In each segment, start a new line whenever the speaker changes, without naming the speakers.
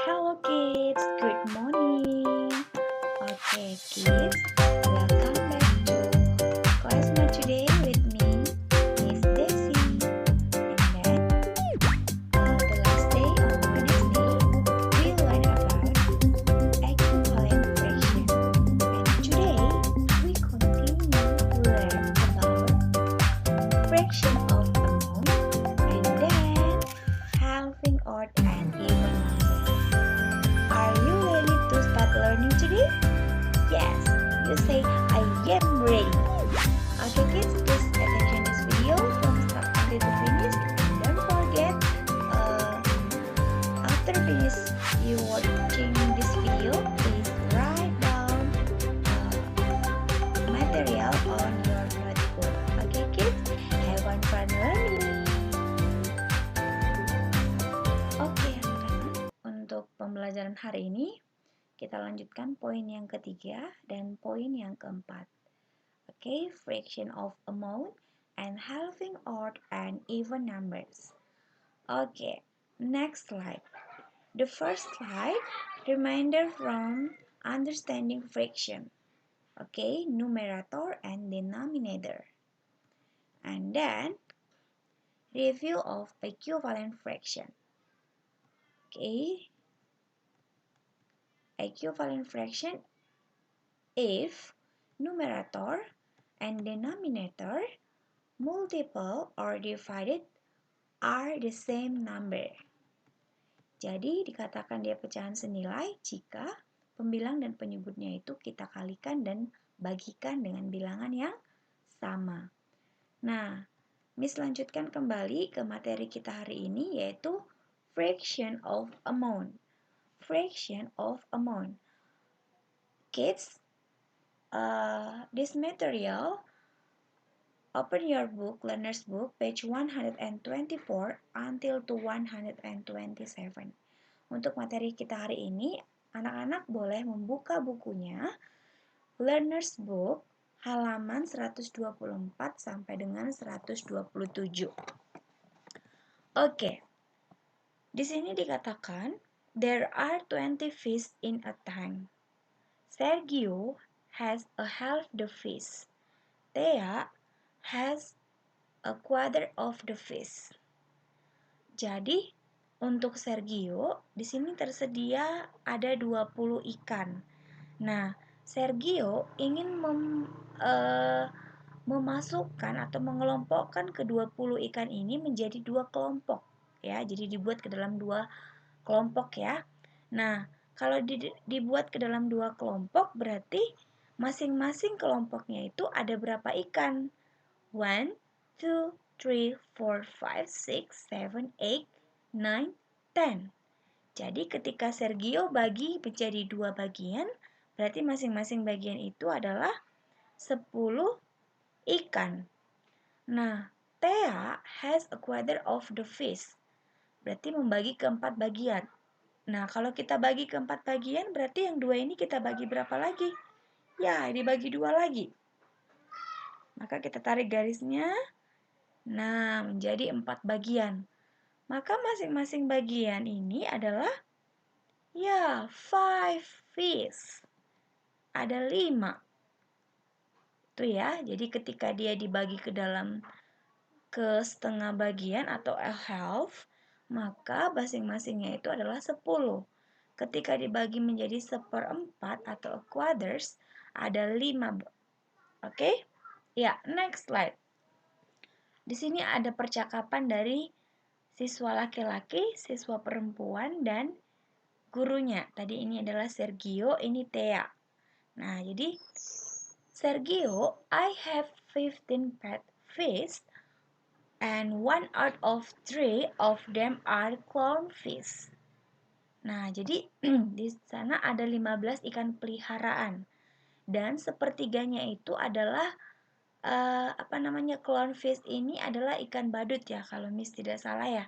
Hello kids, good morning. Okay kids, welcome back to Classma today with me, Miss Daisy. And then, the last day on Wednesday, we learn about equivalent fraction. And today, we continue to learn about fraction of amount and then halving odd and even numbers. Are you ready to start learning today? Yes, you say I am ready. Okay kids, please attention this video from start until to finish. And don't forget, after finish you watching this video, please write down material on your notebook. Okay kids, have fun learning. Oke anak-anak, untuk pembelajaran hari ini kita lanjutkan poin yang ketiga dan poin yang keempat. Oke, fraction of amount and halving odd and even numbers. Oke, next slide. The first slide, reminder from understanding fraction. Oke, numerator and denominator. And then, review of equivalent fraction. Oke, equivalent fraction if numerator and denominator, multiple or divided are the same number. Jadi dikatakan dia pecahan senilai jika pembilang dan penyebutnya itu kita kalikan dan bagikan dengan bilangan yang sama. Nah, Miss lanjutkan kembali ke materi kita hari ini yaitu fraction of amount. Fraction of amount. Kids, this material, open your book, learner's book, page 124 until to 127. Untuk materi kita hari ini, anak-anak boleh membuka bukunya, learner's book, halaman 124 sampai dengan 127. Oke, di sini dikatakan, there are 20 fish in a tank. Sergio has a half the fish. Thea has a quarter of the fish. Jadi, untuk Sergio, di sini tersedia ada 20 ikan. Nah, Sergio ingin memasukkan atau mengelompokkan ke 20 ikan ini menjadi 2 kelompok. Ya, jadi dibuat ke dalam 2 kelompok ya. Nah, kalau dibuat ke dalam 2 kelompok berarti masing-masing kelompoknya itu ada berapa ikan? 1, 2, 3, 4, 5, 6, 7, 8, 9, 10. Jadi ketika Sergio bagi menjadi 2 bagian, berarti masing-masing bagian itu adalah 10 ikan. Nah, Thea has a quarter of the fish. Berarti membagi ke 4 bagian. Nah, kalau kita bagi ke 4 bagian, berarti yang 2 ini kita bagi berapa lagi? Ya, dibagi 2 lagi. Maka kita tarik garisnya. Nah, menjadi 4 bagian. Maka masing-masing bagian ini adalah, ya, 5 fish. Ada 5. Itu ya, jadi ketika dia dibagi ke setengah bagian atau a half, maka masing-masingnya itu adalah 10. Ketika dibagi menjadi 1/4 atau quarters, ada 5. Oke? Ya, next slide. Di sini ada percakapan dari siswa laki-laki, siswa perempuan, dan gurunya. Tadi ini adalah Sergio, ini Thea. Nah, jadi Sergio, I have 15 pet fish and 1 out of 3 of them are clownfish. Nah, jadi di sana ada 15 ikan peliharaan dan sepertiganya itu adalah clownfish ini adalah ikan badut ya, kalau Miss tidak salah ya.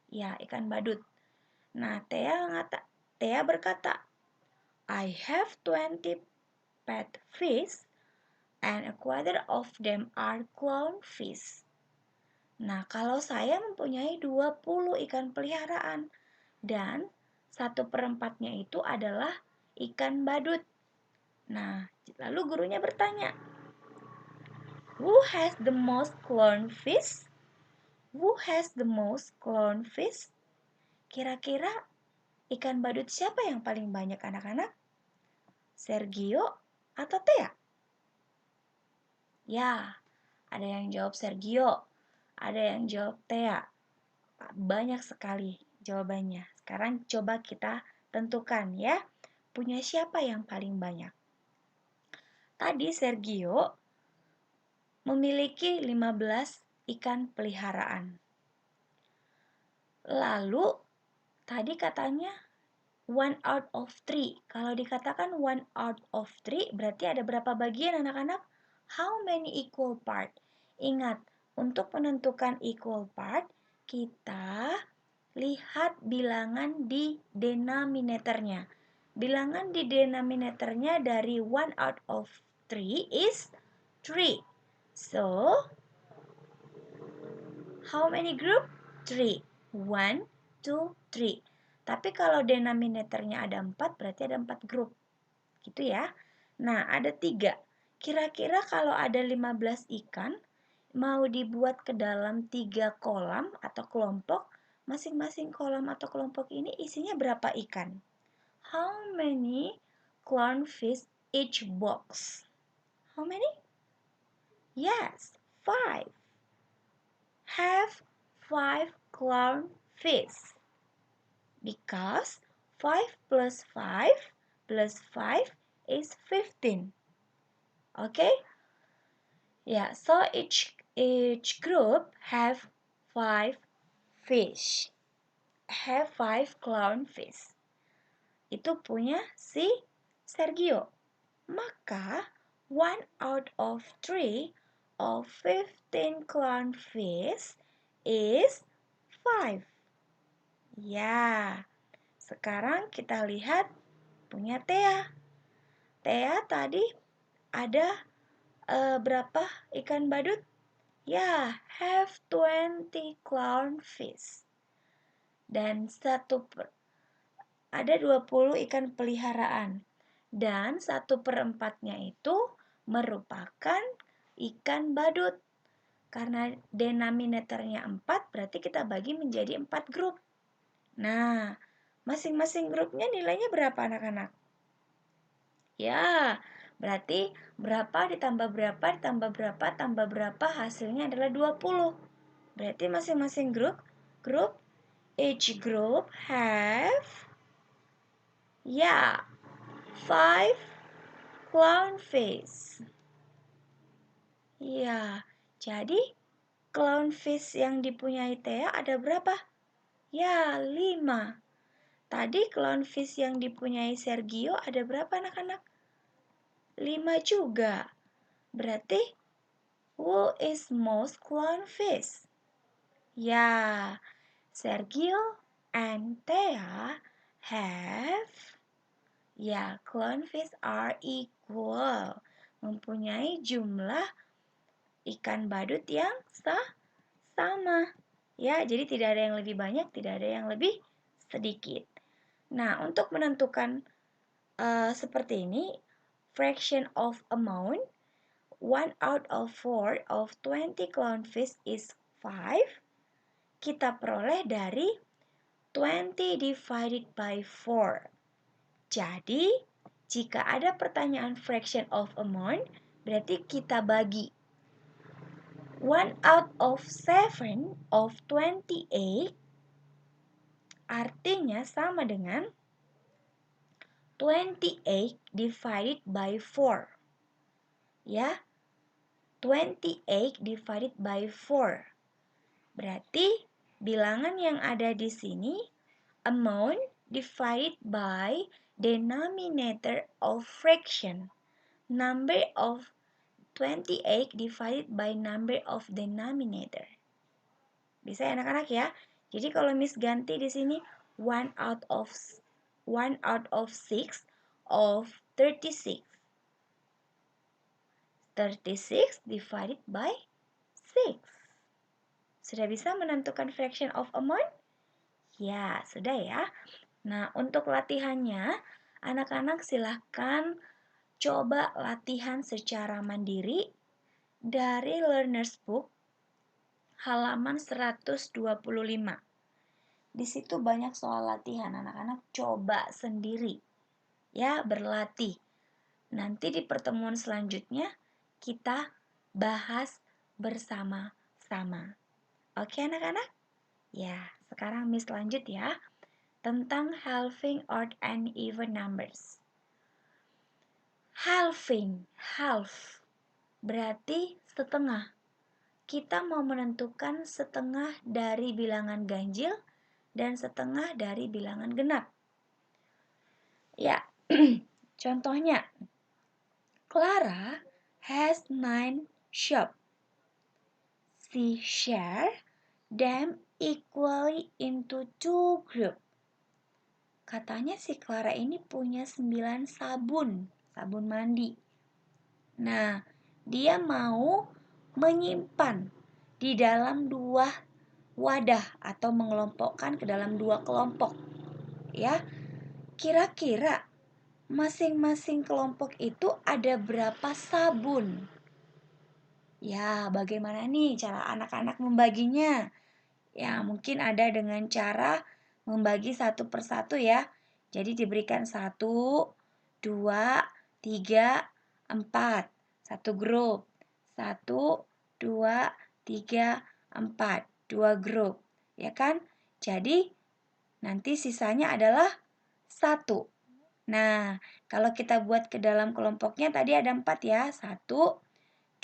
Ya, ikan badut. Nah, Thea berkata, I have 20 pet fish and a quarter of them are clownfish. Nah, kalau saya mempunyai 20 ikan peliharaan dan 1/4-nya itu adalah ikan badut. Nah, lalu gurunya bertanya, who has the most clownfish? Who has the most clownfish? Kira-kira ikan badut siapa yang paling banyak anak-anak? Sergio atau Thea? Ya, ada yang jawab Sergio, ada yang jawab Thea. Banyak sekali jawabannya. Sekarang coba kita tentukan ya, punya siapa yang paling banyak. Tadi Sergio memiliki 15 ikan peliharaan. Lalu tadi katanya 1 out of 3. Kalau dikatakan 1 out of 3 berarti ada berapa bagian anak-anak? How many equal part? Ingat, untuk menentukan equal part, kita lihat bilangan di denominatornya. Bilangan di denominatornya dari 1 out of 3 is 3. So, how many group? 3. 1, 2, 3. Tapi kalau denominatornya ada 4, berarti ada 4 grup. Gitu ya. Nah, ada 3. Kira-kira kalau ada 15 ikan, mau dibuat ke dalam 3 kolam atau kelompok, masing-masing kolam atau kelompok ini isinya berapa ikan? How many clownfish each box? How many? Yes, 5. Have 5 clownfish. Because 5 plus 5 plus 5 is 15. Okay? Yeah, so each group have 5 fish. Have 5 clownfish. Itu punya si Sergio. Maka 1 out of 3 of 15 clownfish is 5. Ya, sekarang kita lihat punya Thea. Thea tadi ada berapa ikan badut? Ya, have 20 clownfish. Dan ada 20 ikan peliharaan. Dan 1/4-nya itu merupakan ikan badut. Karena denominatornya 4, berarti kita bagi menjadi 4 grup. Nah, masing-masing grupnya nilainya berapa anak-anak? Ya, berarti berapa ditambah berapa ditambah berapa tambah berapa hasilnya adalah 20. Berarti masing-masing grup each group have ya 5 clownfish. Ya, jadi clownfish yang dipunyai Thea ada berapa? Ya, 5. Tadi clownfish yang dipunyai Sergio ada berapa anak-anak? 5 juga. Berarti who is most clownfish? Ya, Sergio and Thea have clownfish are equal. Mempunyai jumlah ikan badut yang sama. Ya, jadi tidak ada yang lebih banyak, tidak ada yang lebih sedikit. Nah, untuk menentukan seperti ini, fraction of amount, 1 out of 4 of 20 clownfish is 5. Kita peroleh dari 20 divided by 4. Jadi, jika ada pertanyaan fraction of amount, berarti kita bagi 1 out of 7 of 28 artinya sama dengan 28 divided by 4. Ya, 28 divided by 4. Berarti bilangan yang ada di sini amount divided by denominator of fraction. Number of 28 divided by number of denominator. Bisa ya anak-anak ya? Jadi kalau Miss ganti di sini 1 out of 6 of 36. 36 divided by 6. Sudah bisa menentukan fraction of amount? Ya, sudah ya. Nah, untuk latihannya, anak-anak silahkan coba latihan secara mandiri dari Learner's Book halaman 125. Di situ banyak soal latihan, anak-anak coba sendiri ya, berlatih. Nanti di pertemuan selanjutnya kita bahas bersama-sama. Oke anak-anak? Ya, sekarang Miss lanjut ya tentang halving odd and even numbers. Halving, half berarti setengah. Kita mau menentukan setengah dari bilangan ganjil dan setengah dari bilangan genap. Ya, contohnya, Clara has 9 shops. She shares them equally into 2 groups. Katanya si Clara ini punya 9 sabun mandi. Nah, dia mau menyimpan di dalam 2 wadah atau mengelompokkan ke dalam 2 kelompok. Ya, kira-kira masing-masing kelompok itu ada berapa sabun? Ya, bagaimana nih cara anak-anak membaginya? Ya, mungkin ada dengan cara membagi satu persatu ya. Jadi diberikan 1, 2, 3, 4. Satu grup. 1, 2, 3, 4. 2 grup. Ya kan? Jadi nanti sisanya adalah 1. Nah, kalau kita buat ke dalam kelompoknya tadi ada 4 ya. 1,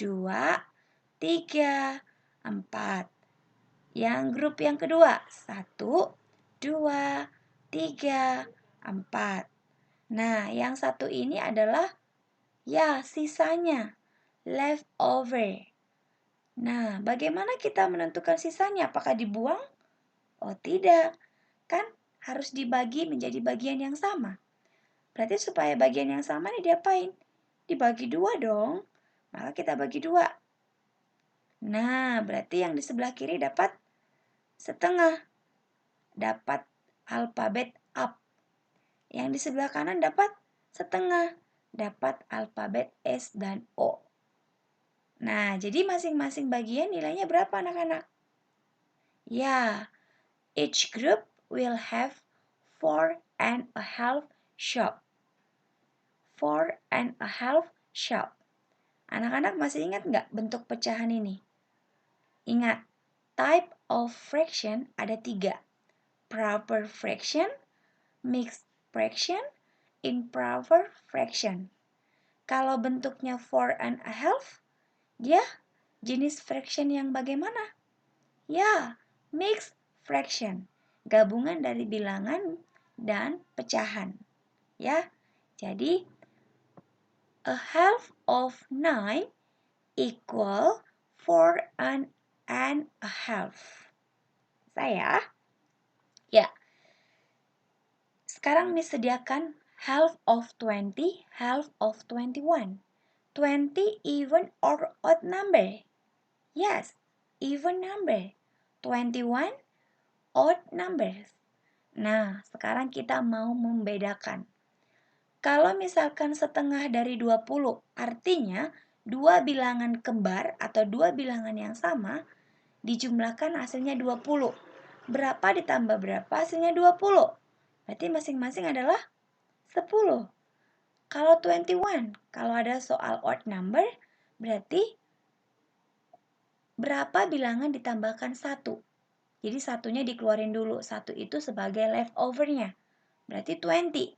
2, 3, 4. Yang grup yang kedua, 1, 2, 3, 4. Nah, yang satu ini adalah ya sisanya, leftover. Nah, bagaimana kita menentukan sisanya? Apakah dibuang? Oh tidak, kan harus dibagi menjadi bagian yang sama. Berarti supaya bagian yang sama nih diapain? Dibagi 2 dong. Maka kita bagi 2. Nah, berarti yang di sebelah kiri dapat setengah. Dapat alfabet up. Yang di sebelah kanan dapat setengah. Dapat alfabet S dan O. Nah, jadi masing-masing bagian nilainya berapa anak-anak? Ya, each group will have 4.5 shop. 4.5 shop. Anak-anak masih ingat nggak bentuk pecahan ini? Ingat, type of fraction ada 3. Proper fraction, mixed fraction, improper fraction. Kalau bentuknya 4.5, dia jenis fraction yang bagaimana? Ya, mixed fraction. Gabungan dari bilangan dan pecahan. Ya, jadi a half of 9 equal 4.5. Saya, ya. Sekarang disediakan half of 20, half of 21. 20 even or odd number? Yes, even number. 21 odd numbers. Nah, sekarang kita mau membedakan. Kalau misalkan setengah dari 20, artinya dua bilangan kembar atau dua bilangan yang sama dijumlahkan hasilnya 20. Berapa ditambah berapa hasilnya 20? Berarti masing-masing adalah 10. Kalau 21, kalau ada soal odd number, berarti berapa bilangan ditambahkan 1? Jadi satunya dikeluarin dulu. 1 itu sebagai leftovernya. Berarti 20.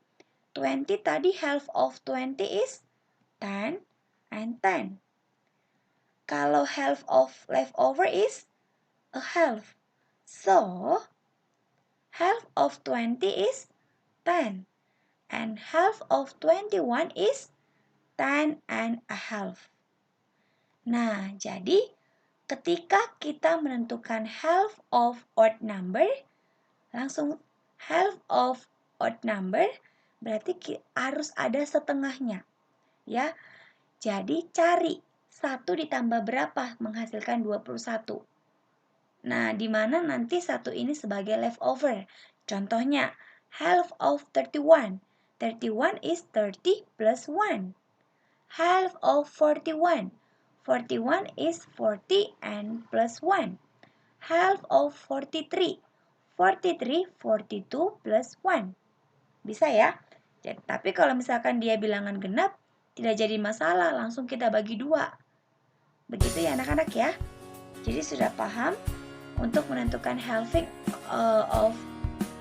20 tadi half of 20 is 10 and 10. Kalau half of leftover is a half. So, half of 20 is 10. And half of 21 is 10 and a half. Nah, jadi ketika kita menentukan half of odd number, langsung half of odd number berarti harus ada setengahnya. Ya. Jadi cari 1 ditambah berapa menghasilkan 21. Nah, di mana nanti 1 ini sebagai leftover. Contohnya, Half of 31. 31 is 30 plus 1. Half of 41. 41 is 40 and plus 1. Half of 43. 43, 42 plus 1. Bisa ya? Tapi kalau misalkan dia bilangan genap, tidak jadi masalah, langsung kita bagi 2. Begitu ya anak-anak ya. Jadi sudah paham untuk menentukan halving of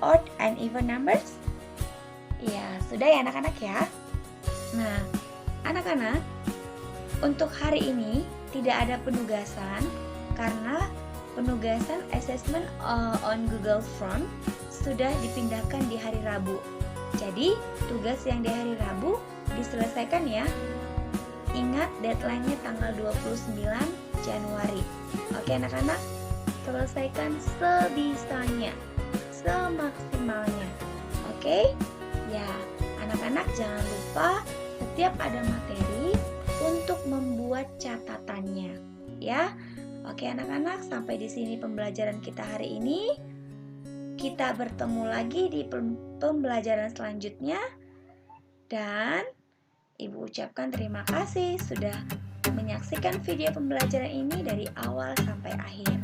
odd and even numbers? Ya, sudah ya anak-anak ya. Nah, anak-anak, untuk hari ini tidak ada penugasan karena penugasan assessment on Google Form sudah dipindahkan di hari Rabu. Jadi, tugas yang di hari Rabu diselesaikan ya. Ingat deadline-nya tanggal 29 Januari. Oke anak-anak, selesaikan sebisanya, semaksimalnya. Oke? Ya, anak-anak jangan lupa setiap ada materi untuk membuat catatannya. Ya. Oke anak-anak, sampai di sini pembelajaran kita hari ini. Kita bertemu lagi di pembelajaran selanjutnya. Dan Ibu ucapkan terima kasih sudah menyaksikan video pembelajaran ini dari awal sampai akhir.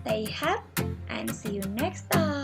Stay happy and see you next time.